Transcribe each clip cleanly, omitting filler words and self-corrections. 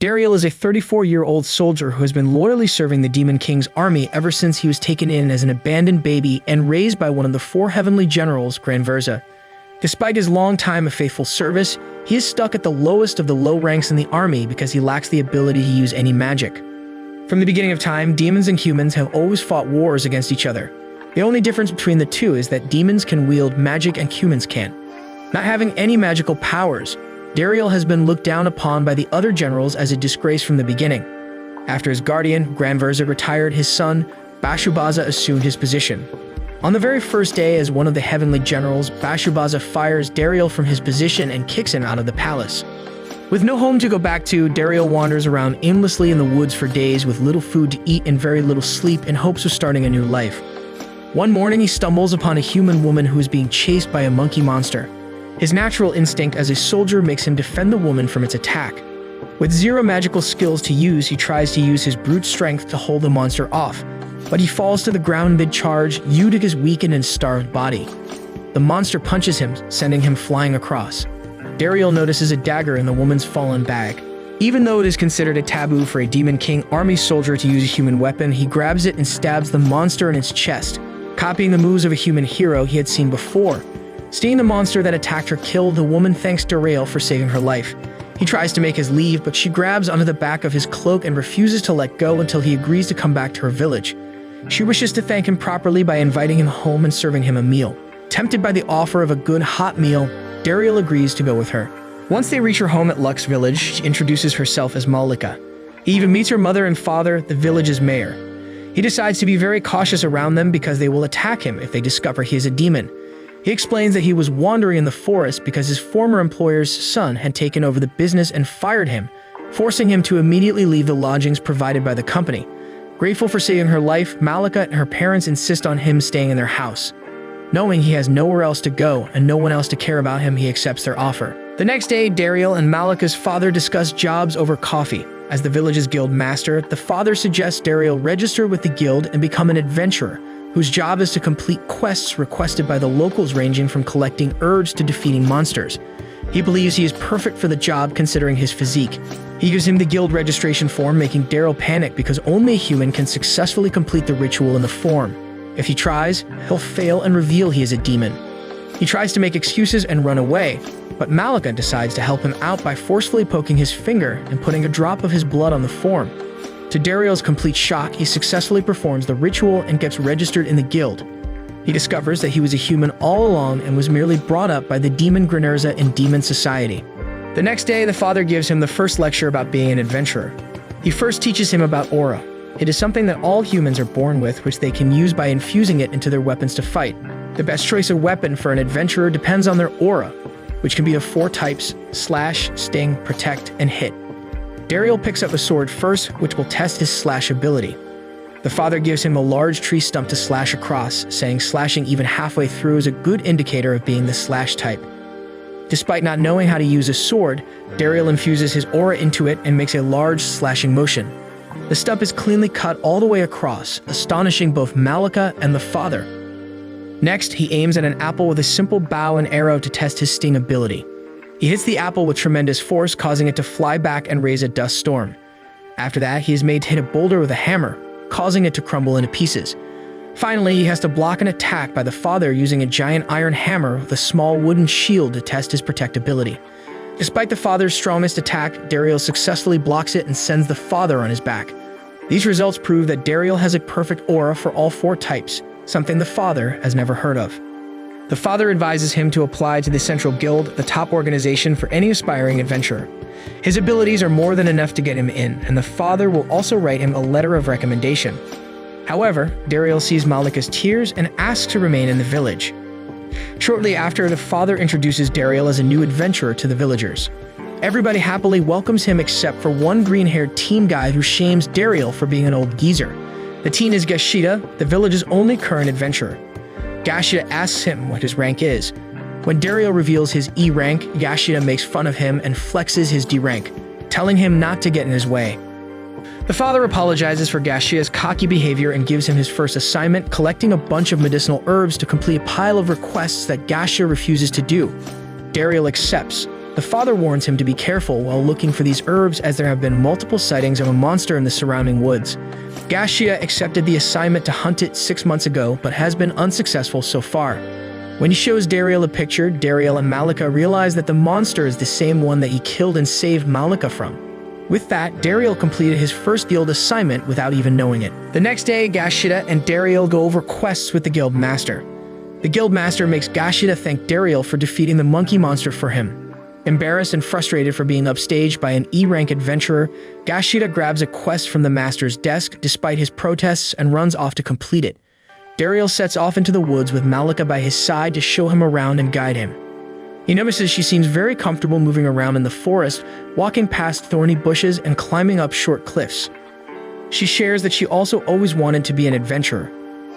Dariel is a 34-year-old soldier who has been loyally serving the Demon King's army ever since he was taken in as an abandoned baby and raised by one of the 4 heavenly generals, Granverza. Despite his long time of faithful service, he is stuck at the lowest of the low ranks in the army because he lacks the ability to use any magic. From the beginning of time, demons and humans have always fought wars against each other. The only difference between the two is that demons can wield magic and humans can't. Not having any magical powers, Dariel has been looked down upon by the other generals as a disgrace from the beginning. After his guardian, Granverza, retired, his son, Bashubaza, assumed his position. On the very first day as one of the heavenly generals, Bashubaza fires Dariel from his position and kicks him out of the palace. With no home to go back to, Dariel wanders around aimlessly in the woods for days with little food to eat and very little sleep in hopes of starting a new life. One morning, he stumbles upon a human woman who is being chased by a monkey monster. His natural instinct as a soldier makes him defend the woman from its attack. With 0 magical skills to use, he tries to use his brute strength to hold the monster off, but he falls to the ground mid-charge due to his weakened and starved body. The monster punches him, sending him flying across. Dariel notices a dagger in the woman's fallen bag. Even though it is considered a taboo for a Demon King army soldier to use a human weapon, he grabs it and stabs the monster in its chest, copying the moves of a human hero he had seen before. Seeing the monster that attacked her kill, the woman thanks Dariel for saving her life. He tries to make his leave, but she grabs onto the back of his cloak and refuses to let go until he agrees to come back to her village. She wishes to thank him properly by inviting him home and serving him a meal. Tempted by the offer of a good hot meal, Dariel agrees to go with her. Once they reach her home at Luck's village, she introduces herself as Malika. He even meets her mother and father, the village's mayor. He decides to be very cautious around them because they will attack him if they discover he is a demon. He explains that he was wandering in the forest because his former employer's son had taken over the business and fired him, forcing him to immediately leave the lodgings provided by the company. Grateful for saving her life, Malika and her parents insist on him staying in their house. Knowing he has nowhere else to go and no one else to care about him, he accepts their offer. The next day, Dariel and Malika's father discuss jobs over coffee. As the village's guild master, the father suggests Dariel register with the guild and become an adventurer, whose job is to complete quests requested by the locals ranging from collecting herbs to defeating monsters. He believes he is perfect for the job considering his physique. He gives him the guild registration form, making Dariel panic because only a human can successfully complete the ritual in the form. If he tries, he'll fail and reveal he is a demon. He tries to make excuses and run away, but Malika decides to help him out by forcefully poking his finger and putting a drop of his blood on the form. To Dariel's complete shock, he successfully performs the ritual and gets registered in the guild. He discovers that he was a human all along and was merely brought up by the demon Granverza in demon society. The next day, the father gives him the first lecture about being an adventurer. He first teaches him about aura. It is something that all humans are born with, which they can use by infusing it into their weapons to fight. The best choice of weapon for an adventurer depends on their aura, which can be of 4 types: slash, sting, protect, and hit. Dariel picks up a sword first, which will test his slash ability. The father gives him a large tree stump to slash across, saying slashing even halfway through is a good indicator of being the slash type. Despite not knowing how to use a sword, Dariel infuses his aura into it and makes a large slashing motion. The stump is cleanly cut all the way across, astonishing both Malika and the father. Next, he aims at an apple with a simple bow and arrow to test his sting ability. He hits the apple with tremendous force, causing it to fly back and raise a dust storm. After that, he is made to hit a boulder with a hammer, causing it to crumble into pieces. Finally, he has to block an attack by the father using a giant iron hammer with a small wooden shield to test his protectability. Despite the father's strongest attack, Dariel successfully blocks it and sends the father on his back. These results prove that Dariel has a perfect aura for all 4 types, something the father has never heard of. The father advises him to apply to the Central Guild, the top organization for any aspiring adventurer. His abilities are more than enough to get him in, and the father will also write him a letter of recommendation. However, Dariel sees Malika's tears and asks to remain in the village. Shortly after, the father introduces Dariel as a new adventurer to the villagers. Everybody happily welcomes him except for one green-haired teen guy who shames Dariel for being an old geezer. The teen is Gashida, the village's only current adventurer. Gashida asks him what his rank is. When Dariel reveals his E rank, Gashida makes fun of him and flexes his D rank, telling him not to get in his way. The father apologizes for Gashia's cocky behavior and gives him his first assignment, collecting a bunch of medicinal herbs to complete a pile of requests that Gashia refuses to do. Dariel accepts, The father warns him to be careful while looking for these herbs, as there have been multiple sightings of a monster in the surrounding woods. Gashida accepted the assignment to hunt it 6 months ago, but has been unsuccessful so far. When he shows Dariel a picture, Dariel and Malika realize that the monster is the same one that he killed and saved Malika from. With that, Dariel completed his first guild assignment without even knowing it. The next day, Gashida and Dariel go over quests with the guild master. The guild master makes Gashida thank Dariel for defeating the monkey monster for him. Embarrassed and frustrated for being upstaged by an E-rank adventurer, Gashida grabs a quest from the master's desk despite his protests and runs off to complete it. Dariel sets off into the woods with Malika by his side to show him around and guide him. He notices she seems very comfortable moving around in the forest, walking past thorny bushes and climbing up short cliffs. She shares that she also always wanted to be an adventurer.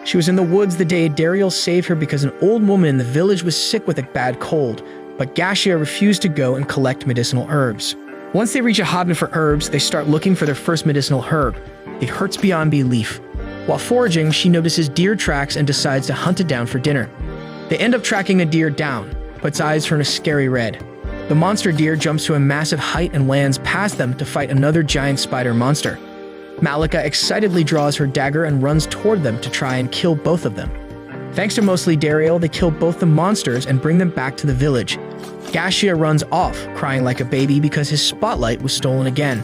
She was in the woods the day Dariel saved her because an old woman in the village was sick with a bad cold, but Gashida refused to go and collect medicinal herbs. Once they reach a haven for herbs, they start looking for their first medicinal herb. It hurts beyond belief. While foraging, she notices deer tracks and decides to hunt it down for dinner. They end up tracking a deer down, but its eyes turn a scary red. The monster deer jumps to a massive height and lands past them to fight another giant spider monster. Malika excitedly draws her dagger and runs toward them to try and kill both of them. Thanks to mostly Dariel, they kill both the monsters and bring them back to the village. Gashida runs off, crying like a baby because his spotlight was stolen again.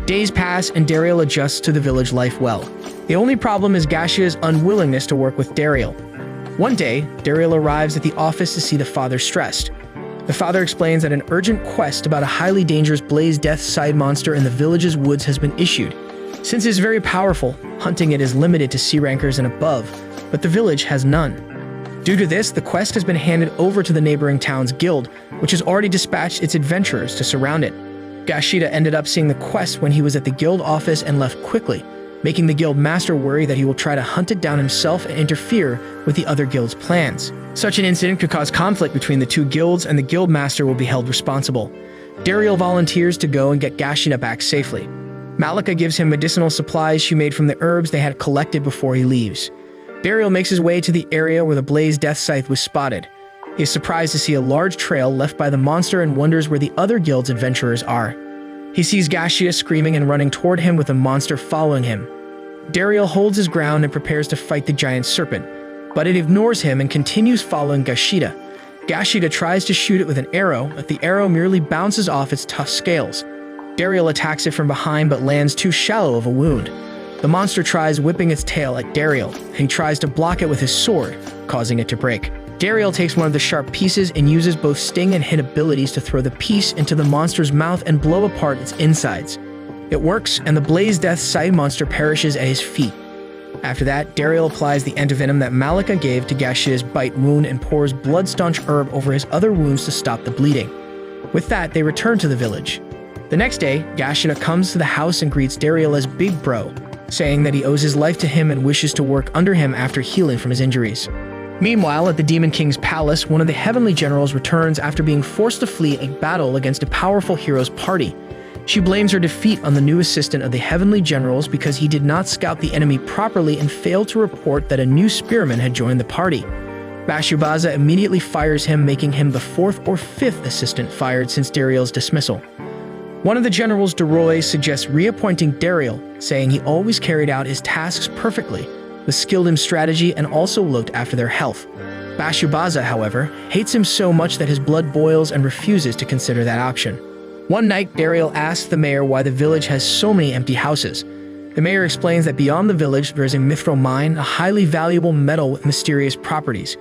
Days pass and Dariel adjusts to the village life well. The only problem is Gashida's unwillingness to work with Dariel. One day, Dariel arrives at the office to see the father stressed. The father explains that an urgent quest about a highly dangerous Blaze Death side monster in the village's woods has been issued. Since it is very powerful, hunting it is limited to C rankers and above, but the village has none. Due to this, the quest has been handed over to the neighboring town's guild, which has already dispatched its adventurers to surround it. Gashida ended up seeing the quest when he was at the guild office and left quickly, making the guild master worry that he will try to hunt it down himself and interfere with the other guild's plans. Such an incident could cause conflict between the two guilds, and the guild master will be held responsible. Dariel volunteers to go and get Gashida back safely. Malika gives him medicinal supplies she made from the herbs they had collected before he leaves. Dariel makes his way to the area where the Blaze Death scythe was spotted. He is surprised to see a large trail left by the monster and wonders where the other guild's adventurers are. He sees Gashida screaming and running toward him with the monster following him. Dariel holds his ground and prepares to fight the giant serpent, but it ignores him and continues following Gashida. Gashida tries to shoot it with an arrow, but the arrow merely bounces off its tough scales. Dariel attacks it from behind but lands too shallow of a wound. The monster tries whipping its tail at Dariel, and he tries to block it with his sword, causing it to break. Dariel takes one of the sharp pieces and uses both sting and hit abilities to throw the piece into the monster's mouth and blow apart its insides. It works, and the Blaze Death side monster perishes at his feet. After that, Dariel applies the antivenom that Malika gave to Gashida's bite wound and pours blood-staunch herb over his other wounds to stop the bleeding. With that, they return to the village. The next day, Gashida comes to the house and greets Dariel as Big Bro, saying that he owes his life to him and wishes to work under him after healing from his injuries. Meanwhile, at the Demon King's palace, one of the Heavenly Generals returns after being forced to flee a battle against a powerful hero's party. She blames her defeat on the new assistant of the Heavenly Generals because he did not scout the enemy properly and failed to report that a new spearman had joined the party. Bashubaza immediately fires him, making him the 4th or 5th assistant fired since Dariel's dismissal. One of the generals, Deroy, suggests reappointing Dariel, saying he always carried out his tasks perfectly, was skilled in strategy, and also looked after their health. Bashubaza, however, hates him so much that his blood boils and refuses to consider that option. One night, Dariel asks the mayor why the village has so many empty houses. The mayor explains that beyond the village there is a mithril mine, a highly valuable metal with mysterious properties.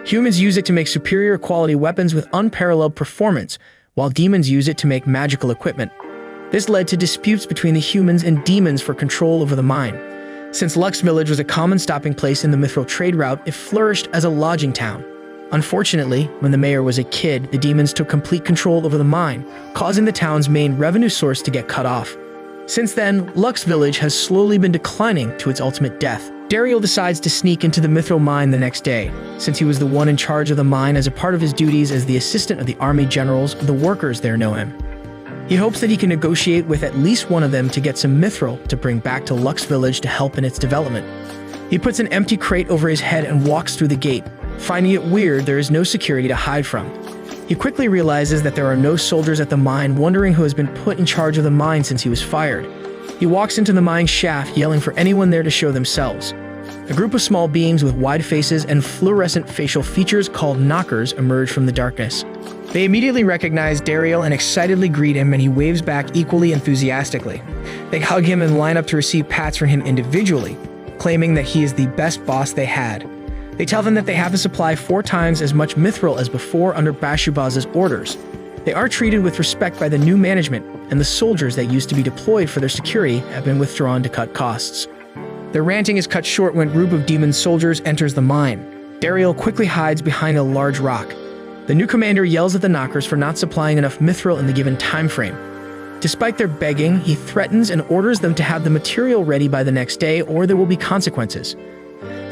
Humans use it to make superior quality weapons with unparalleled performance, while demons use it to make magical equipment. This led to disputes between the humans and demons for control over the mine. Since Lux Village was a common stopping place in the mithril trade route, it flourished as a lodging town. Unfortunately, when the mayor was a kid, the demons took complete control over the mine, causing the town's main revenue source to get cut off. Since then, Lux Village has slowly been declining to its ultimate death. Dariel decides to sneak into the mithril mine the next day. Since he was the one in charge of the mine as a part of his duties as the assistant of the army generals, the workers there know him. He hopes that he can negotiate with at least one of them to get some mithril to bring back to Lux Village to help in its development. He puts an empty crate over his head and walks through the gate. Finding it weird, there is no security to hide from. He quickly realizes that there are no soldiers at the mine, wondering who has been put in charge of the mine since he was fired. He walks into the mine shaft, yelling for anyone there to show themselves. A group of small beings with wide faces and fluorescent facial features called knockers emerge from the darkness. They immediately recognize Dariel and excitedly greet him, and he waves back equally enthusiastically. They hug him and line up to receive pats from him individually, claiming that he is the best boss they had. They tell them that they have to supply 4 times as much mithril as before under Bashubaza's orders. They are treated with respect by the new management, and the soldiers that used to be deployed for their security have been withdrawn to cut costs. Their ranting is cut short when a group of demon soldiers enters the mine. Dariel quickly hides behind a large rock. The new commander yells at the knockers for not supplying enough mithril in the given time frame. Despite their begging, he threatens and orders them to have the material ready by the next day, or there will be consequences.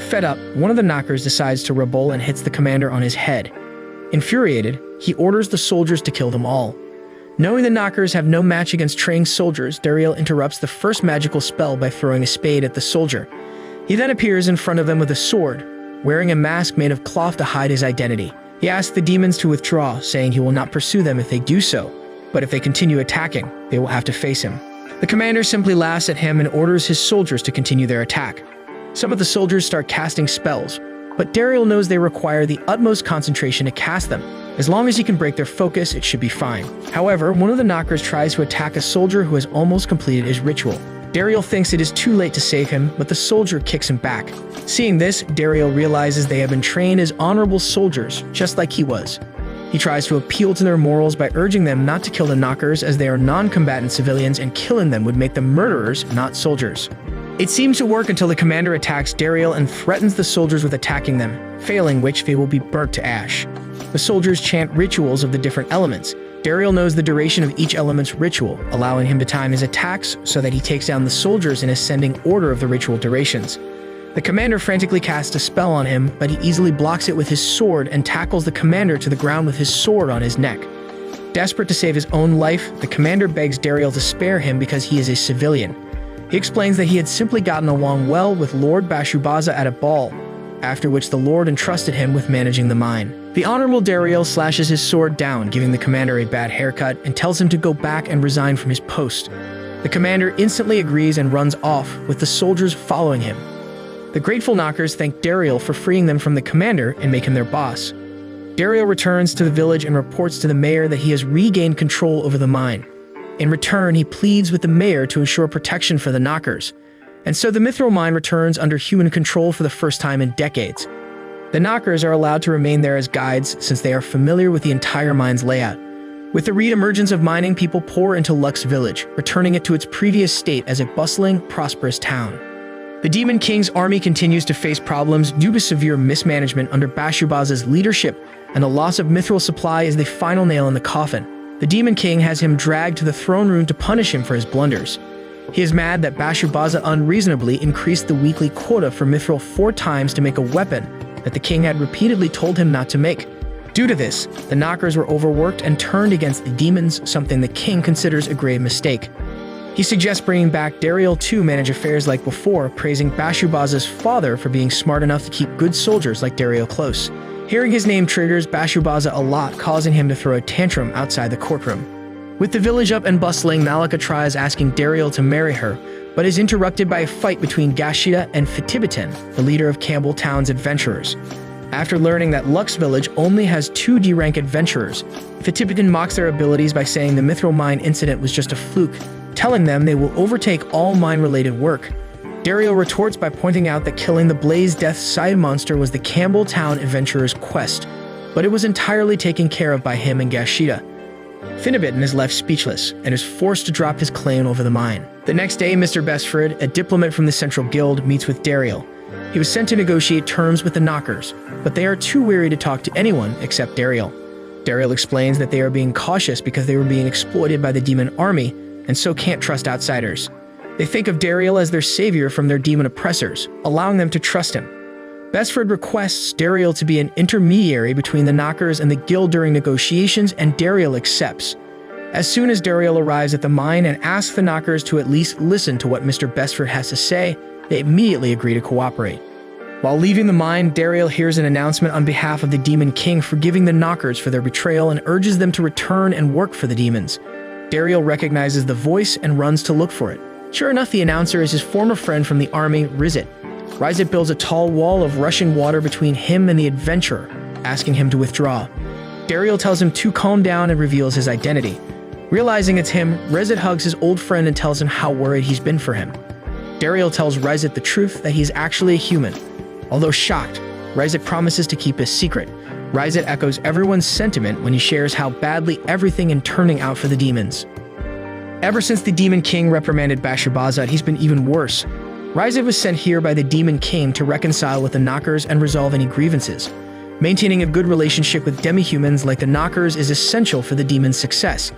Fed up, one of the knockers decides to rebel and hits the commander on his head. Infuriated, he orders the soldiers to kill them all. Knowing the knockers have no match against trained soldiers, Dariel interrupts the first magical spell by throwing a spade at the soldier. He then appears in front of them with a sword, wearing a mask made of cloth to hide his identity. He asks the demons to withdraw, saying he will not pursue them if they do so, but if they continue attacking, they will have to face him. The commander simply laughs at him and orders his soldiers to continue their attack. Some of the soldiers start casting spells, but Dariel knows they require the utmost concentration to cast them. As long as he can break their focus, it should be fine. However, one of the knockers tries to attack a soldier who has almost completed his ritual. Dariel thinks it is too late to save him, but the soldier kicks him back. Seeing this, Dariel realizes they have been trained as honorable soldiers, just like he was. He tries to appeal to their morals by urging them not to kill the knockers, as they are non-combatant civilians and killing them would make them murderers, not soldiers. It seems to work until the commander attacks Dariel and threatens the soldiers with attacking them, failing which they will be burnt to ash. The soldiers chant rituals of the different elements. Dariel knows the duration of each element's ritual, allowing him to time his attacks so that he takes down the soldiers in ascending order of the ritual durations. The commander frantically casts a spell on him, but he easily blocks it with his sword and tackles the commander to the ground with his sword on his neck. Desperate to save his own life, the commander begs Dariel to spare him because he is a civilian. He explains that he had simply gotten along well with Lord Bashubaza at a ball, after which the Lord entrusted him with managing the mine. The Honorable Dariel slashes his sword down, giving the commander a bad haircut, and tells him to go back and resign from his post. The commander instantly agrees and runs off, with the soldiers following him. The grateful knockers thank Dariel for freeing them from the commander and make him their boss. Dariel returns to the village and reports to the mayor that he has regained control over the mine. In return, he pleads with the mayor to ensure protection for the knockers. And so the mithril mine returns under human control for the first time in decades. The knockers are allowed to remain there as guides since they are familiar with the entire mine's layout. With the re-emergence of mining, people pour into Lux Village, returning it to its previous state as a bustling, prosperous town. The Demon King's army continues to face problems due to severe mismanagement under Bashubaza's leadership, and the loss of mithril supply is the final nail in the coffin. The Demon King has him dragged to the throne room to punish him for his blunders. He is mad that Bashubaza unreasonably increased the weekly quota for mithril 4 times to make a weapon that the king had repeatedly told him not to make. Due to this, the knockers were overworked and turned against the demons, something the king considers a grave mistake. He suggests bringing back Dariel to manage affairs like before, praising Bashubaza's father for being smart enough to keep good soldiers like Dariel close. Hearing his name triggers Bashubaza a lot, causing him to throw a tantrum outside the courtroom. With the village up and bustling, Malika tries asking Dariel to marry her, but is interrupted by a fight between Gashida and Fitibitan, the leader of Campbell Town's adventurers. After learning that Lux Village only has 2 D-rank adventurers, Fitibitan mocks their abilities by saying the mithril mine incident was just a fluke, telling them they will overtake all mine-related work. Dariel retorts by pointing out that killing the Blaze Death side monster was the Campbell Town adventurer's quest, but it was entirely taken care of by him and Gashida. Finibitan is left speechless and is forced to drop his claim over the mine. The next day, Mr. Bestford, a diplomat from the Central Guild, meets with Dariel. He was sent to negotiate terms with the knockers, but they are too weary to talk to anyone except Dariel. Dariel explains that they are being cautious because they were being exploited by the demon army and so can't trust outsiders. They think of Dariel as their savior from their demon oppressors, allowing them to trust him. Bestford requests Dariel to be an intermediary between the knockers and the guild during negotiations, and Dariel accepts. As soon as Dariel arrives at the mine and asks the knockers to at least listen to what Mr. Bestford has to say, they immediately agree to cooperate. While leaving the mine, Dariel hears an announcement on behalf of the Demon King forgiving the Knockers for their betrayal and urges them to return and work for the demons. Dariel recognizes the voice and runs to look for it. Sure enough, the announcer is his former friend from the army, Rizet. Rizet builds a tall wall of rushing water between him and the adventurer, asking him to withdraw. Dariel tells him to calm down and reveals his identity. Realizing it's him, Rizet hugs his old friend and tells him how worried he's been for him. Dariel tells Rizet the truth that he's actually a human. Although shocked, Rizet promises to keep his secret. Rizet echoes everyone's sentiment when he shares how badly everything is turning out for the demons. Ever since the Demon King reprimanded Bashabazat, he's been even worse. Rizet was sent here by the Demon King to reconcile with the Knockers and resolve any grievances. Maintaining a good relationship with demi-humans like the Knockers is essential for the demon's success.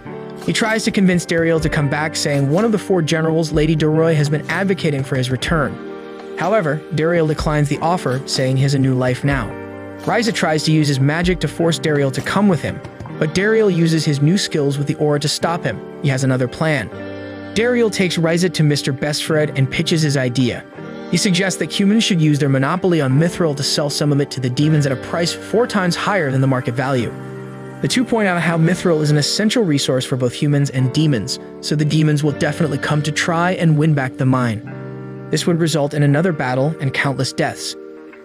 He tries to convince Dariel to come back, saying one of the 4 generals, Lady Doroy, has been advocating for his return. However, Dariel declines the offer, saying he has a new life now. Rizet tries to use his magic to force Dariel to come with him, but Dariel uses his new skills with the aura to stop him. He has another plan. Dariel takes Rizet to Mr. Bestfred and pitches his idea. He suggests that humans should use their monopoly on mithril to sell some of it to the demons at a price 4 times higher than the market value. The two point out how mithril is an essential resource for both humans and demons, so the demons will definitely come to try and win back the mine. This would result in another battle and countless deaths.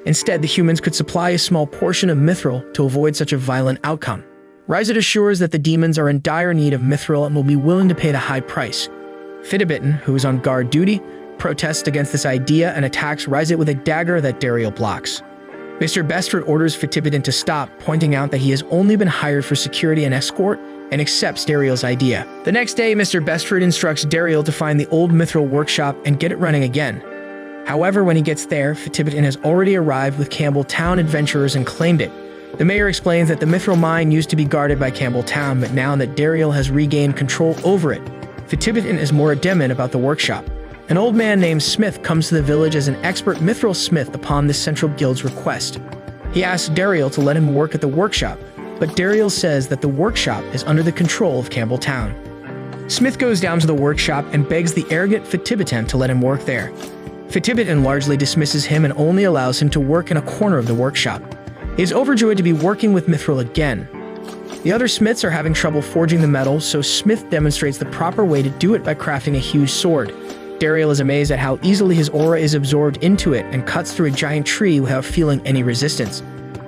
Instead, the humans could supply a small portion of mithril to avoid such a violent outcome. Rizet assures that the demons are in dire need of mithril and will be willing to pay the high price. Fitibitten, who is on guard duty, protests against this idea and attacks Rizet with a dagger that Dariel blocks. Mr. Bestford orders Fitibitten to stop, pointing out that he has only been hired for security and escort, and accepts Dariel's idea. The next day, Mr. Bestford instructs Dariel to find the old mithril workshop and get it running again. However, when he gets there, Fitibitten has already arrived with Campbelltown adventurers and claimed it. The mayor explains that the mithril mine used to be guarded by Campbelltown, but now that Dariel has regained control over it, Fitibitten is more adamant about the workshop. An old man named Smith comes to the village as an expert mithril smith upon the Central Guild's request. He asks Dariel to let him work at the workshop, but Dariel says that the workshop is under the control of Campbelltown. Smith goes down to the workshop and begs the arrogant Fitibitten to let him work there. Fitibitten largely dismisses him and only allows him to work in a corner of the workshop. He is overjoyed to be working with mithril again. The other smiths are having trouble forging the metal, so Smith demonstrates the proper way to do it by crafting a huge sword. Dariel is amazed at how easily his aura is absorbed into it and cuts through a giant tree without feeling any resistance.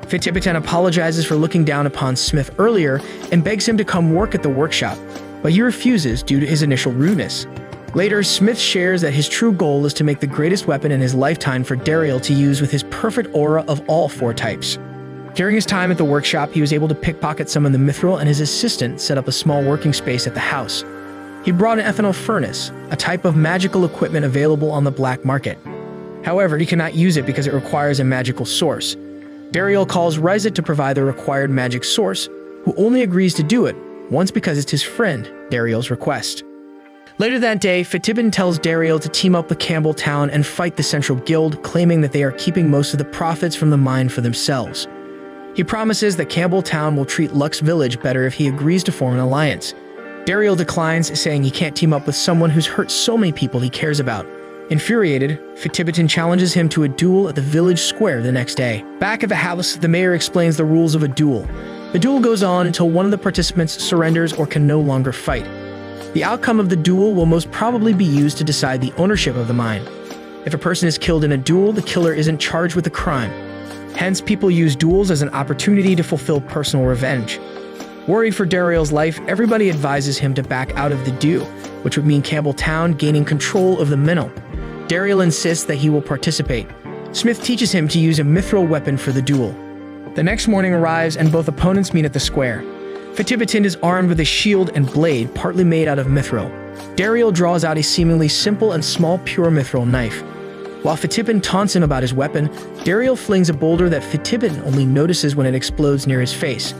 Fitibitten apologizes for looking down upon Smith earlier and begs him to come work at the workshop, but he refuses due to his initial rudeness. Later, Smith shares that his true goal is to make the greatest weapon in his lifetime for Dariel to use with his perfect aura of all 4 types. During his time at the workshop, he was able to pickpocket some of the mithril, and his assistant set up a small working space at the house. He brought an ethanol furnace, a type of magical equipment available on the black market. However, he cannot use it because it requires a magical source. Dariel calls Rizet to provide the required magic source, who only agrees to do it once because it's his friend, Dariel's request. Later that day, Fitibitten tells Dariel to team up with Campbelltown and fight the Central Guild, claiming that they are keeping most of the profits from the mine for themselves. He promises that Campbelltown will treat Lux Village better if he agrees to form an alliance. Dariel declines, saying he can't team up with someone who's hurt so many people he cares about. Infuriated, Fitibitten challenges him to a duel at the village square the next day. Back at the house, the mayor explains the rules of a duel. The duel goes on until one of the participants surrenders or can no longer fight. The outcome of the duel will most probably be used to decide the ownership of the mine. If a person is killed in a duel, the killer isn't charged with a crime. Hence, people use duels as an opportunity to fulfill personal revenge. Worried for Dariel's life, everybody advises him to back out of the duel, which would mean Campbelltown gaining control of the mill. Dariel insists that he will participate. Smith teaches him to use a mithril weapon for the duel. The next morning arrives and both opponents meet at the square. Fitibitten is armed with a shield and blade partly made out of mithril. Dariel draws out a seemingly simple and small pure mithril knife. While Fitibitten taunts him about his weapon, Dariel flings a boulder that Fitibitten only notices when it explodes near his face.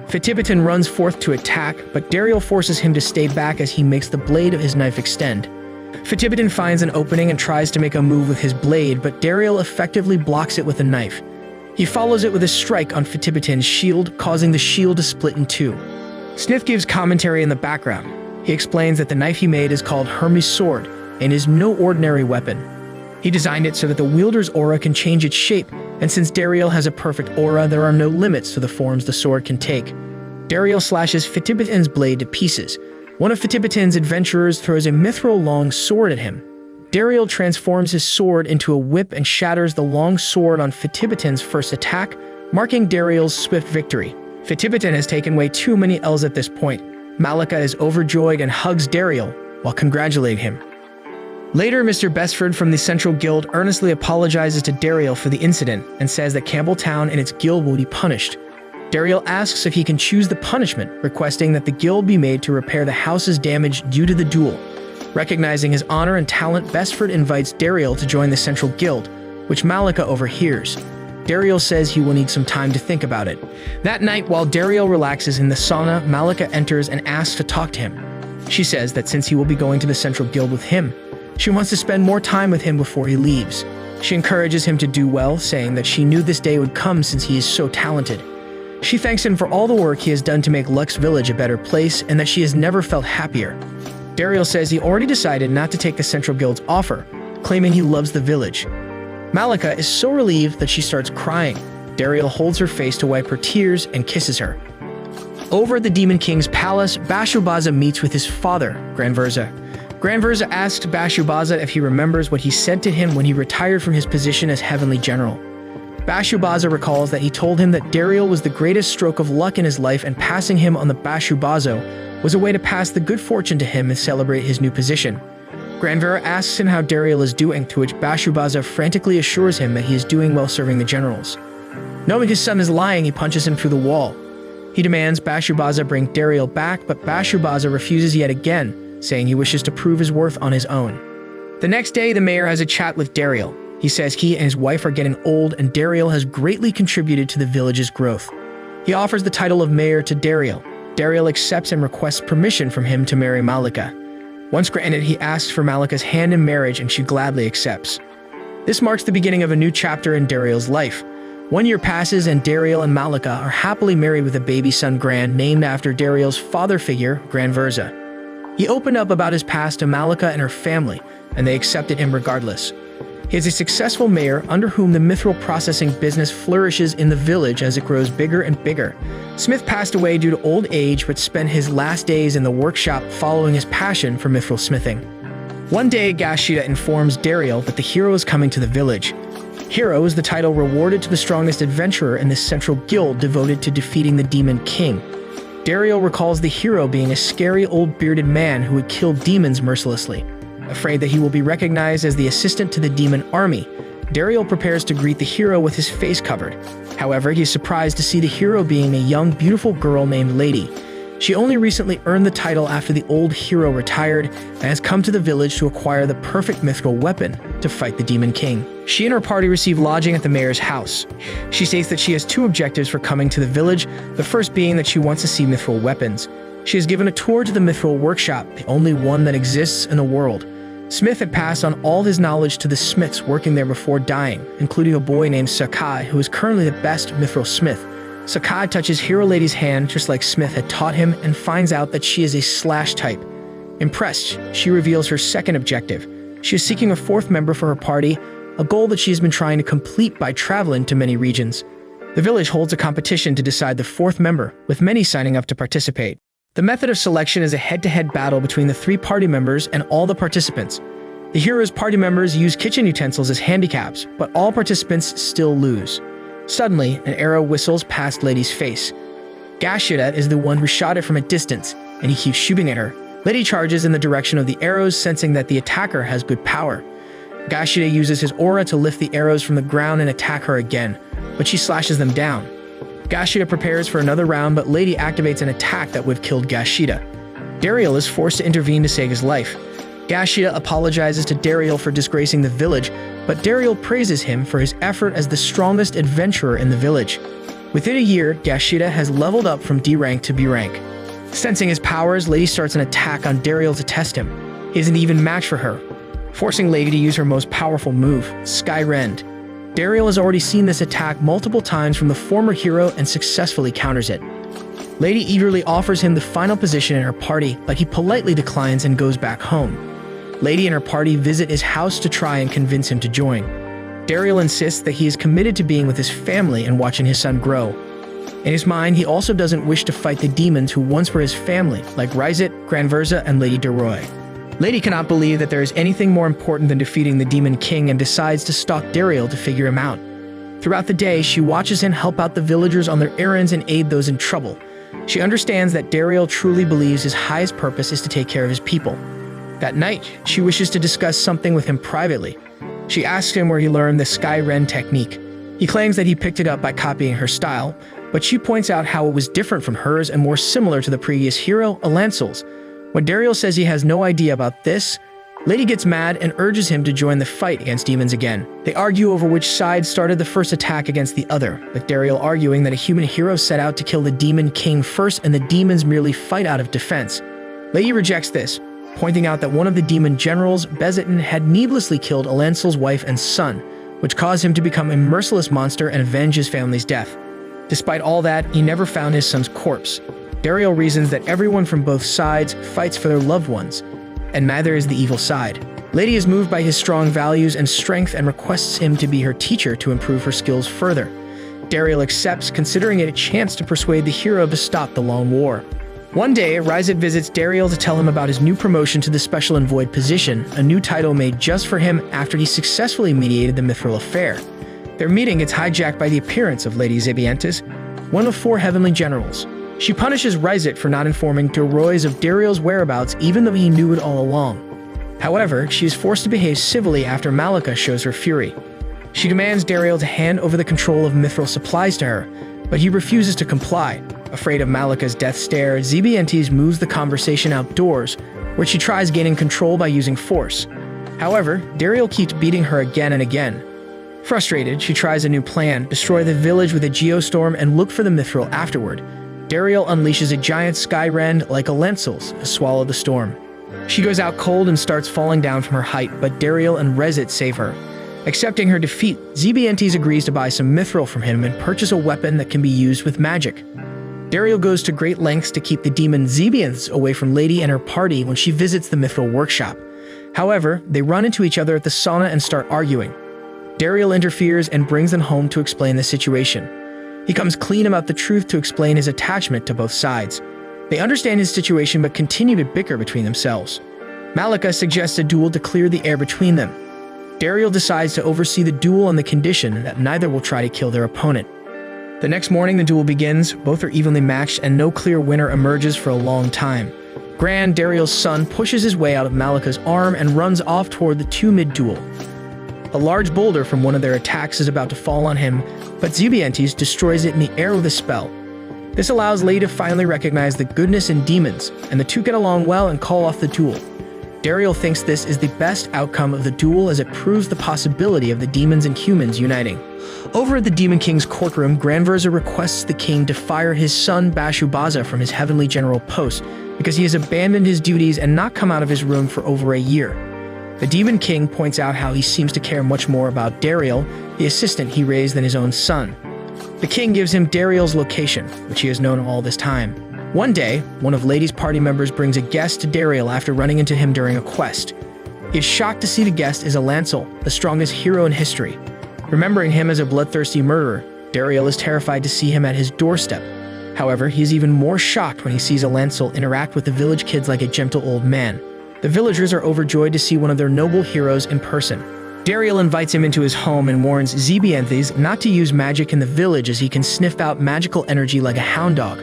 Fitibitten runs forth to attack, but Dariel forces him to stay back as he makes the blade of his knife extend. Fitibitten finds an opening and tries to make a move with his blade, but Dariel effectively blocks it with a knife. He follows it with a strike on Fitibitten's shield, causing the shield to split in 2. Smith gives commentary in the background. He explains that the knife he made is called Hermes' sword and is no ordinary weapon. He designed it so that the wielder's aura can change its shape, and since Dariel has a perfect aura, there are no limits to the forms the sword can take. Dariel slashes Fitibitin's blade to pieces. One of Fitibitin's adventurers throws a mithril-long sword at him. Dariel transforms his sword into a whip and shatters the long sword on Fitibitin's first attack, marking Dariel's swift victory. Fitibitin has taken way too many L's at this point. Malika is overjoyed and hugs Dariel while congratulating him. Later, Mr. Bestford from the Central Guild earnestly apologizes to Dariel for the incident and says that Campbelltown and its guild will be punished. Dariel asks if he can choose the punishment, requesting that the guild be made to repair the house's damage due to the duel. Recognizing his honor and talent, Bestford invites Dariel to join the Central Guild, which Malika overhears. Dariel says he will need some time to think about it. That night, while Dariel relaxes in the sauna, Malika enters and asks to talk to him. She says that since he will be going to the Central Guild with him, she wants to spend more time with him before he leaves. She encourages him to do well, saying that she knew this day would come since he is so talented. She thanks him for all the work he has done to make Lux Village a better place and that she has never felt happier. Dariel says he already decided not to take the Central Guild's offer, claiming he loves the village. Malika is so relieved that she starts crying. Dariel holds her face to wipe her tears and kisses her. Over at the Demon King's palace, Bashubaza meets with his father, Granverza. Granverza asks Bashubaza if he remembers what he said to him when he retired from his position as Heavenly General. Bashubaza recalls that he told him that Dariel was the greatest stroke of luck in his life and passing him on the Bashubazo was a way to pass the good fortune to him and celebrate his new position. Granvera asks him how Dariel is doing, to which Bashubaza frantically assures him that he is doing well serving the generals. Knowing his son is lying, he punches him through the wall. He demands Bashubaza bring Dariel back, but Bashubaza refuses yet again, saying he wishes to prove his worth on his own. The next day, the mayor has a chat with Dariel. He says he and his wife are getting old and Dariel has greatly contributed to the village's growth. He offers the title of mayor to Dariel. Dariel accepts and requests permission from him to marry Malika. Once granted, he asks for Malika's hand in marriage and she gladly accepts. This marks the beginning of a new chapter in Dariel's life. 1 year passes and Dariel and Malika are happily married with a baby son Gran, named after Dariel's father figure, Granverza. He opened up about his past to Malika and her family, and they accepted him regardless. He is a successful mayor under whom the mithril processing business flourishes in the village as it grows bigger and bigger. Smith passed away due to old age but spent his last days in the workshop following his passion for mithril smithing. One day, Gashida informs Dariel that the hero is coming to the village. Hero is the title rewarded to the strongest adventurer in the Central Guild devoted to defeating the Demon King. Dariel recalls the hero being a scary old bearded man who would kill demons mercilessly. Afraid that he will be recognized as the assistant to the demon army, Dariel prepares to greet the hero with his face covered. However, he is surprised to see the hero being a young, beautiful girl named Lady. She only recently earned the title after the old hero retired and has come to the village to acquire the perfect mithril weapon to fight the Demon King. She and her party receive lodging at the mayor's house. She states that she has two objectives for coming to the village, the first being that she wants to see mithril weapons. She is given a tour to the mithril workshop, the only one that exists in the world. Smith had passed on all his knowledge to the smiths working there before dying, including a boy named Sakai, who is currently the best mithril smith. Sakai touches Hero Lady's hand just like Smith had taught him and finds out that she is a slash type. Impressed, she reveals her second objective. She is seeking a fourth member for her party, a goal that she has been trying to complete by traveling to many regions. The village holds a competition to decide the fourth member, with many signing up to participate. The method of selection is a head-to-head battle between the 3 party members and all the participants. The hero's party members use kitchen utensils as handicaps, but all participants still lose. Suddenly, an arrow whistles past Lady's face. Gashida is the one who shot it from a distance, and he keeps shooting at her. Lady charges in the direction of the arrows, sensing that the attacker has good power. Gashida uses his aura to lift the arrows from the ground and attack her again, but she slashes them down. Gashida prepares for another round, but Lady activates an attack that would have killed Gashida. Dariel is forced to intervene to save his life. Gashida apologizes to Dariel for disgracing the village, but Dariel praises him for his effort as the strongest adventurer in the village. Within a year, Gashida has leveled up from D rank to B rank. Sensing his powers, Lady starts an attack on Dariel to test him. He isn't even matched for her, forcing Lady to use her most powerful move, Sky Rend. Dariel has already seen this attack multiple times from the former hero and successfully counters it. Lady eagerly offers him the final position in her party, but he politely declines and goes back home. Lady and her party visit his house to try and convince him to join. Dariel insists that he is committed to being with his family and watching his son grow. In his mind, he also doesn't wish to fight the demons who once were his family, like Rizet, Granverza, and Lady DeRoy. Lady cannot believe that there is anything more important than defeating the Demon King and decides to stalk Dariel to figure him out. Throughout the day, she watches him help out the villagers on their errands and aid those in trouble. She understands that Dariel truly believes his highest purpose is to take care of his people. That night, she wishes to discuss something with him privately. She asks him where he learned the Sky Ren technique. He claims that he picked it up by copying her style, but she points out how it was different from hers and more similar to the previous hero, Alancel's. When Dariel says he has no idea about this, Lady gets mad and urges him to join the fight against demons again. They argue over which side started the first attack against the other, with Dariel arguing that a human hero set out to kill the Demon King first and the demons merely fight out of defense. Lady rejects this, pointing out that one of the demon generals, Bezetin, had needlessly killed Alancel's wife and son, which caused him to become a merciless monster and avenge his family's death. Despite all that, he never found his son's corpse. Dariel reasons that everyone from both sides fights for their loved ones, and neither is the evil side. Lady is moved by his strong values and strength and requests him to be her teacher to improve her skills further. Dariel accepts, considering it a chance to persuade the hero to stop the long war. One day, Rizet visits Dariel to tell him about his new promotion to the Special Envoyed position, a new title made just for him after he successfully mediated the Mithril affair. Their meeting gets hijacked by the appearance of Lady Zebiantis, one of 4 heavenly generals. She punishes Rizet for not informing DeRoy's of Dariel's whereabouts even though he knew it all along. However, she is forced to behave civilly after Malika shows her fury. She demands Dariel to hand over the control of Mithril supplies to her, but he refuses to comply. Afraid of Malika's death stare, Zebiantis moves the conversation outdoors, where she tries gaining control by using force. However, Dariel keeps beating her again and again. Frustrated, she tries a new plan, destroy the village with a geostorm and look for the Mithril afterward. Dariel unleashes a giant sky rend like Alancel's to swallow the storm. She goes out cold and starts falling down from her height, but Dariel and Rizet save her. Accepting her defeat, Zebiantis agrees to buy some Mithril from him and purchase a weapon that can be used with magic. Dariel goes to great lengths to keep the demon Zebianths away from Lady and her party when she visits the Mithril workshop. However, they run into each other at the sauna and start arguing. Dariel interferes and brings them home to explain the situation. He comes clean about the truth to explain his attachment to both sides. They understand his situation but continue to bicker between themselves. Malika suggests a duel to clear the air between them. Dariel decides to oversee the duel on the condition that neither will try to kill their opponent. The next morning, the duel begins. Both are evenly matched and no clear winner emerges for a long time. Gran, Dariel's son, pushes his way out of Malika's arm and runs off toward the 2 mid-duel. A large boulder from one of their attacks is about to fall on him, but Zebiantis destroys it in the air with a spell. This allows Lady to finally recognize the goodness in demons, and the two get along well and call off the duel. Dariel thinks this is the best outcome of the duel as it proves the possibility of the demons and humans uniting. Over at the Demon King's courtroom, Granverza requests the king to fire his son Bashubaza from his heavenly general post because he has abandoned his duties and not come out of his room for over a year. The Demon King points out how he seems to care much more about Dariel, the assistant he raised, than his own son. The king gives him Dariel's location, which he has known all this time. One day, one of Lady's party members brings a guest to Dariel after running into him during a quest. He is shocked to see the guest is Alancel, the strongest hero in history. Remembering him as a bloodthirsty murderer, Dariel is terrified to see him at his doorstep. However, he is even more shocked when he sees Alancel interact with the village kids like a gentle old man. The villagers are overjoyed to see one of their noble heroes in person. Dariel invites him into his home and warns Zebianthis not to use magic in the village as he can sniff out magical energy like a hound dog.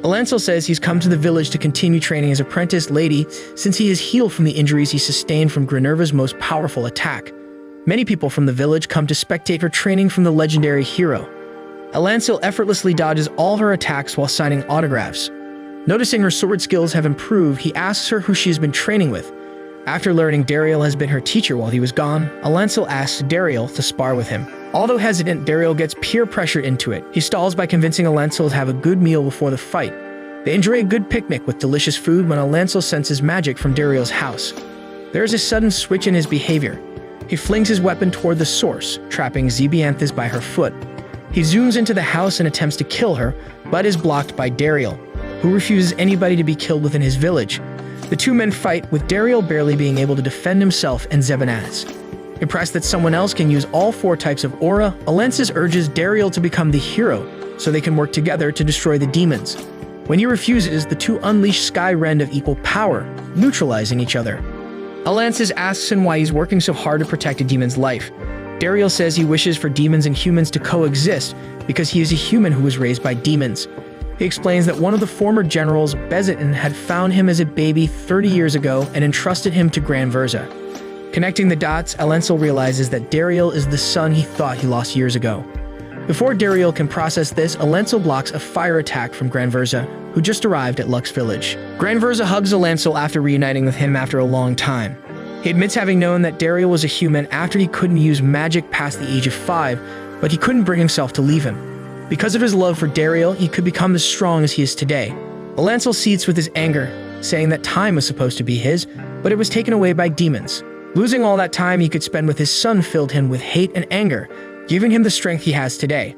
Alancel says he's come to the village to continue training his apprentice Lady since he is healed from the injuries he sustained from Grenerva's most powerful attack. Many people from the village come to spectate her training from the legendary hero. Alancel effortlessly dodges all her attacks while signing autographs. Noticing her sword skills have improved, he asks her who she has been training with. After learning Dariel has been her teacher while he was gone, Alancel asks Dariel to spar with him. Although hesitant, Dariel gets peer pressure into it. He stalls by convincing Alancel to have a good meal before the fight. They enjoy a good picnic with delicious food when Alancel senses magic from Dariel's house. There is a sudden switch in his behavior. He flings his weapon toward the source, trapping Zebianthis by her foot. He zooms into the house and attempts to kill her, but is blocked by Dariel, who refuses anybody to be killed within his village. The two men fight, with Dariel barely being able to defend himself and Zebanaz. Impressed that someone else can use all 4 types of aura, Alensis urges Dariel to become the hero so they can work together to destroy the demons. When he refuses, the two unleash Sky Rend of equal power, neutralizing each other. Alensis asks him why he's working so hard to protect a demon's life. Dariel says he wishes for demons and humans to coexist because he is a human who was raised by demons. He explains that one of the former generals, Bezetin, had found him as a baby 30 years ago and entrusted him to Gran Verza. Connecting the dots, Alensil realizes that Dariel is the son he thought he lost years ago. Before Dariel can process this, Alensil blocks a fire attack from Gran Verza, who just arrived at Lux Village. Gran Verza hugs Alensil after reuniting with him after a long time. He admits having known that Dariel was a human after he couldn't use magic past the age of 5, but he couldn't bring himself to leave him. Because of his love for Dariel, he could become as strong as he is today. Alensil seethes with his anger, saying that time was supposed to be his, but it was taken away by demons. Losing all that time he could spend with his son filled him with hate and anger, giving him the strength he has today.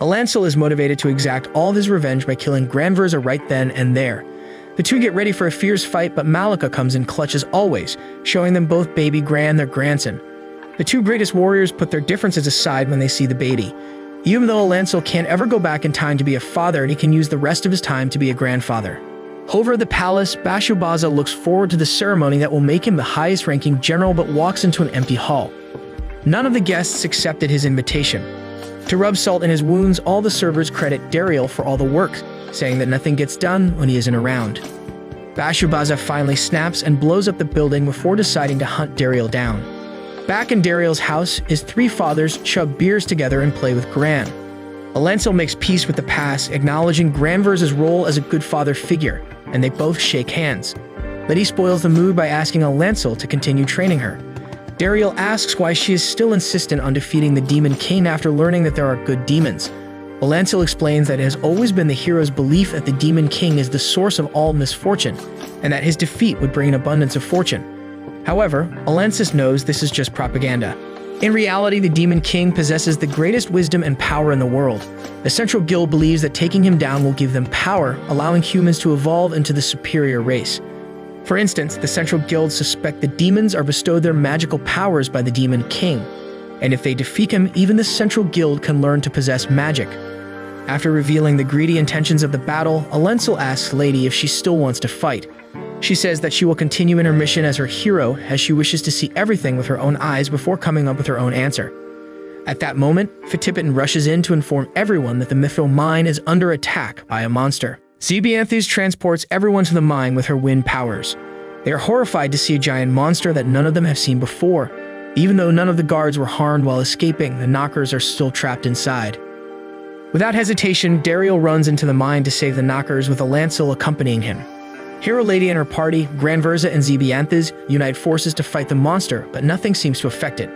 Alensil is motivated to exact all of his revenge by killing Gran Verza right then and there. The two get ready for a fierce fight, but Malika comes in clutch as always, showing them both baby Gran, their grandson. The two greatest warriors put their differences aside when they see the baby. Even though Alensil can't ever go back in time to be a father, and he can use the rest of his time to be a grandfather. Over at the palace, Bashubaza looks forward to the ceremony that will make him the highest-ranking general, but walks into an empty hall. None of the guests accepted his invitation. To rub salt in his wounds, all the servers credit Dariel for all the work, saying that nothing gets done when he isn't around. Bashubaza finally snaps and blows up the building before deciding to hunt Dariel down. Back in Dariel's house, his 3 fathers chug beers together and play with Gran. Alensil makes peace with the past, acknowledging Gran Verza's role as a good father figure, and they both shake hands. Liddy spoils the mood by asking Alensil to continue training her. Dariel asks why she is still insistent on defeating the Demon King after learning that there are good demons. Alensil explains that it has always been the hero's belief that the Demon King is the source of all misfortune, and that his defeat would bring an abundance of fortune. However, Alensis knows this is just propaganda. In reality, the Demon King possesses the greatest wisdom and power in the world. The Central Guild believes that taking him down will give them power, allowing humans to evolve into the superior race. For instance, the Central Guild suspect the demons are bestowed their magical powers by the Demon King, and if they defeat him, even the Central Guild can learn to possess magic. After revealing the greedy intentions of the battle, Alensil asks Lady if she still wants to fight. She says that she will continue in her mission as her hero, as she wishes to see everything with her own eyes before coming up with her own answer. At that moment, Fatipitan rushes in to inform everyone that the Mithril mine is under attack by a monster. Zebianthes transports everyone to the mine with her wind powers. They are horrified to see a giant monster that none of them have seen before. Even though none of the guards were harmed while escaping, the knockers are still trapped inside. Without hesitation, Dariel runs into the mine to save the knockers, with Alensil accompanying him. Hero Lady and her party, Gran Verza and Zebianthes, unite forces to fight the monster, but nothing seems to affect it.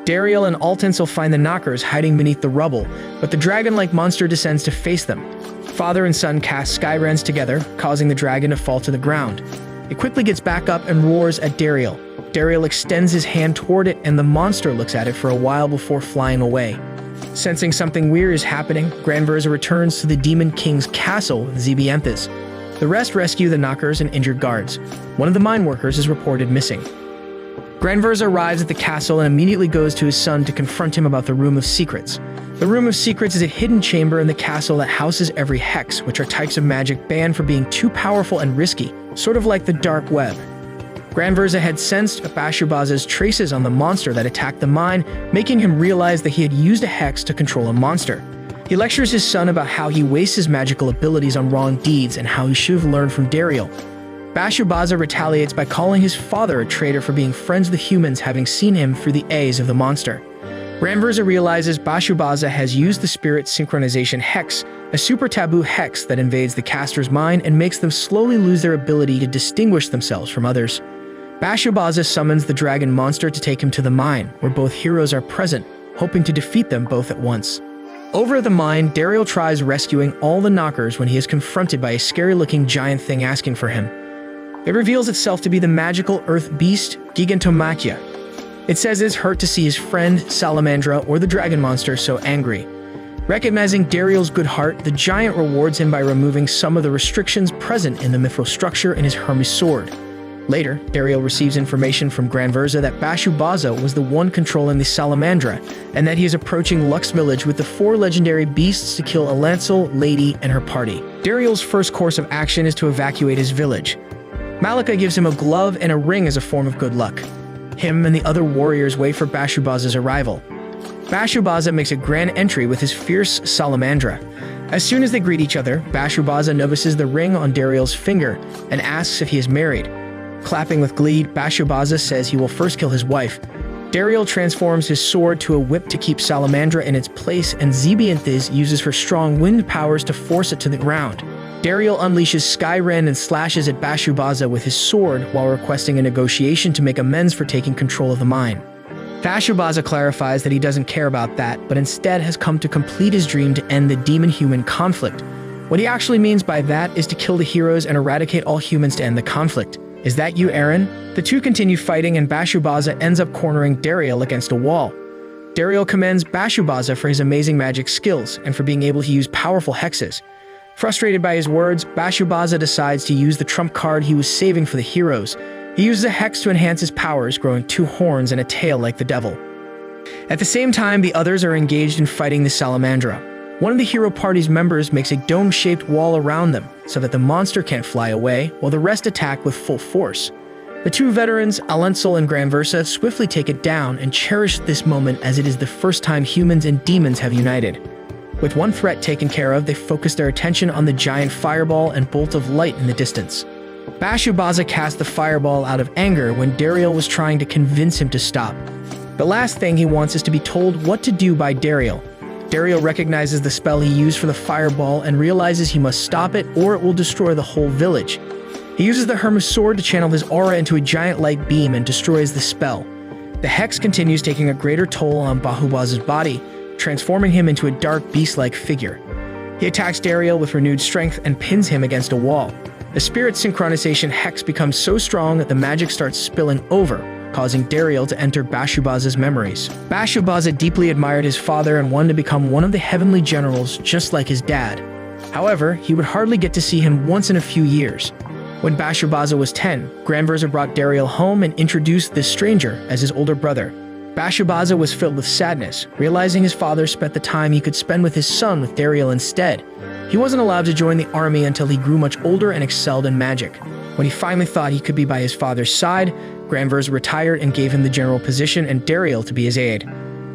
Dariel and Altensil find the knockers hiding beneath the rubble, but the dragon-like monster descends to face them. Father and son cast Sky Rends together, causing the dragon to fall to the ground. It quickly gets back up and roars at Dariel. Dariel extends his hand toward it, and the monster looks at it for a while before flying away. Sensing something weird is happening, Gran Verza returns to the Demon King's castle with Zebianthes. The rest rescue the knockers and injured guards. One of the mine workers is reported missing. Gran Verza arrives at the castle and immediately goes to his son to confront him about the Room of Secrets. The Room of Secrets is a hidden chamber in the castle that houses every hex, which are types of magic banned for being too powerful and risky, sort of like the dark web. Gran Verza had sensed Bashubaza's traces on the monster that attacked the mine, making him realize that he had used a hex to control a monster. He lectures his son about how he wastes his magical abilities on wrong deeds and how he should have learned from Dariel. Bashubaza retaliates by calling his father a traitor for being friends with humans, having seen him through the eyes of the monster. Gran Verza realizes Bashubaza has used the Spirit Synchronization Hex, a super taboo hex that invades the caster's mind and makes them slowly lose their ability to distinguish themselves from others. Bashubaza summons the dragon monster to take him to the mine, where both heroes are present, hoping to defeat them both at once. Over at the mine, Dariel tries rescuing all the knockers when he is confronted by a scary-looking giant thing asking for him. It reveals itself to be the magical earth beast, Gigantomachia. It says it's hurt to see his friend, Salamandra, or the dragon monster so angry. Recognizing Dariel's good heart, the giant rewards him by removing some of the restrictions present in the mithril structure in his Hermes sword. Later, Dariel receives information from Granverza that Bashubaza was the one controlling the Salamandra, and that he is approaching Lux village with the 4 legendary beasts to kill Alancel, Lady, and her party. Dariel's first course of action is to evacuate his village. Malika gives him a glove and a ring as a form of good luck. Him and the other warriors wait for Bashubaza's arrival. Bashubaza makes a grand entry with his fierce Salamandra. As soon as they greet each other, Bashubaza notices the ring on Dariel's finger and asks if he is married. Clapping with glee, Bashubaza says he will first kill his wife. Dariel transforms his sword to a whip to keep Salamandra in its place, and Zebianthes uses her strong wind powers to force it to the ground. Dariel unleashes Skyren and slashes at Bashubaza with his sword while requesting a negotiation to make amends for taking control of the mine. Bashubaza clarifies that he doesn't care about that, but instead has come to complete his dream to end the demon-human conflict. What he actually means by that is to kill the heroes and eradicate all humans to end the conflict. Is that you, Aaron? The two continue fighting, and Bashubaza ends up cornering Dariel against a wall. Dariel commends Bashubaza for his amazing magic skills and for being able to use powerful hexes. Frustrated by his words, Bashubaza decides to use the trump card he was saving for the heroes. He uses a hex to enhance his powers, growing 2 horns and a tail like the devil. At the same time, the others are engaged in fighting the Salamandra. One of the hero party's members makes a dome-shaped wall around them so that the monster can't fly away, while the rest attack with full force. The 2 veterans, Alancel and Granverza, swiftly take it down and cherish this moment as it is the first time humans and demons have united. With one threat taken care of, they focus their attention on the giant fireball and bolt of light in the distance. Bashubaza cast the fireball out of anger when Dariel was trying to convince him to stop. The last thing he wants is to be told what to do by Dariel. Dariel recognizes the spell he used for the fireball and realizes he must stop it or it will destroy the whole village. He uses the Hermes sword to channel his aura into a giant light beam and destroys the spell. The hex continues, taking a greater toll on Bashubaza's body, transforming him into a dark beast-like figure. He attacks Dariel with renewed strength and pins him against a wall. The spirit synchronization hex becomes so strong that the magic starts spilling over, causing Dariel to enter Bashubaza's memories. Bashubaza deeply admired his father and wanted to become one of the heavenly generals just like his dad. However, he would hardly get to see him once in a few years. When Bashubaza was 10, Granverza brought Dariel home and introduced this stranger as his older brother. Bashubaza was filled with sadness, realizing his father spent the time he could spend with his son with Dariel instead. He wasn't allowed to join the army until he grew much older and excelled in magic. When he finally thought he could be by his father's side, Granverza retired and gave him the general position and Dariel to be his aide.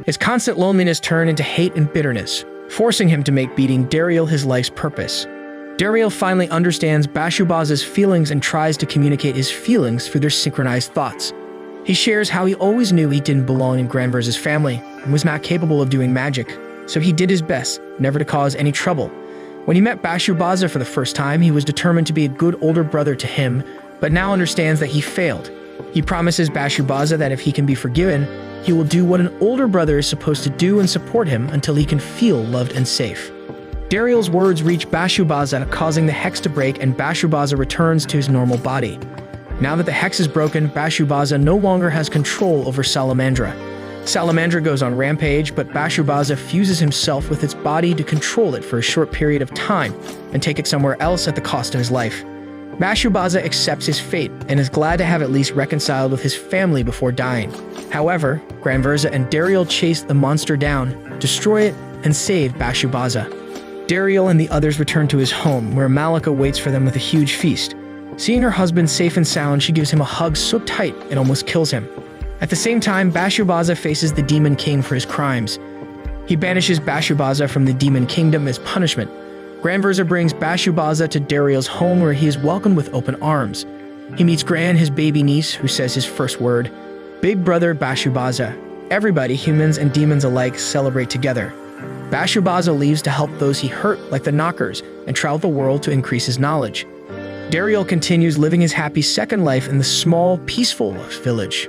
His constant loneliness turned into hate and bitterness, forcing him to make beating Dariel his life's purpose. Dariel finally understands Bashubaza's feelings and tries to communicate his feelings through their synchronized thoughts. He shares how he always knew he didn't belong in Granverza's family and was not capable of doing magic, so he did his best never to cause any trouble. When he met Bashubaza for the first time, he was determined to be a good older brother to him, but now understands that he failed. He promises Bashubaza that if he can be forgiven, he will do what an older brother is supposed to do and support him until he can feel loved and safe. Dariel's words reach Bashubaza, causing the hex to break, and Bashubaza returns to his normal body. Now that the hex is broken, Bashubaza no longer has control over Salamandra. Salamandra goes on rampage, but Bashubaza fuses himself with its body to control it for a short period of time and take it somewhere else at the cost of his life. Bashubaza accepts his fate and is glad to have at least reconciled with his family before dying. However, Granverza and Dariel chase the monster down, destroy it, and save Bashubaza. Dariel and the others return to his home, where Malika waits for them with a huge feast. Seeing her husband safe and sound, she gives him a hug so tight it almost kills him. At the same time, Bashubaza faces the Demon King for his crimes. He banishes Bashubaza from the Demon Kingdom as punishment. Granverza brings Bashubaza to Dariel's home, where he is welcomed with open arms. He meets Gran, his baby niece, who says his first word, "Big brother Bashubaza." Everybody, humans and demons alike, celebrate together. Bashubaza leaves to help those he hurt, like the Knockers, and travel the world to increase his knowledge. Dariel continues living his happy second life in the small, peaceful village.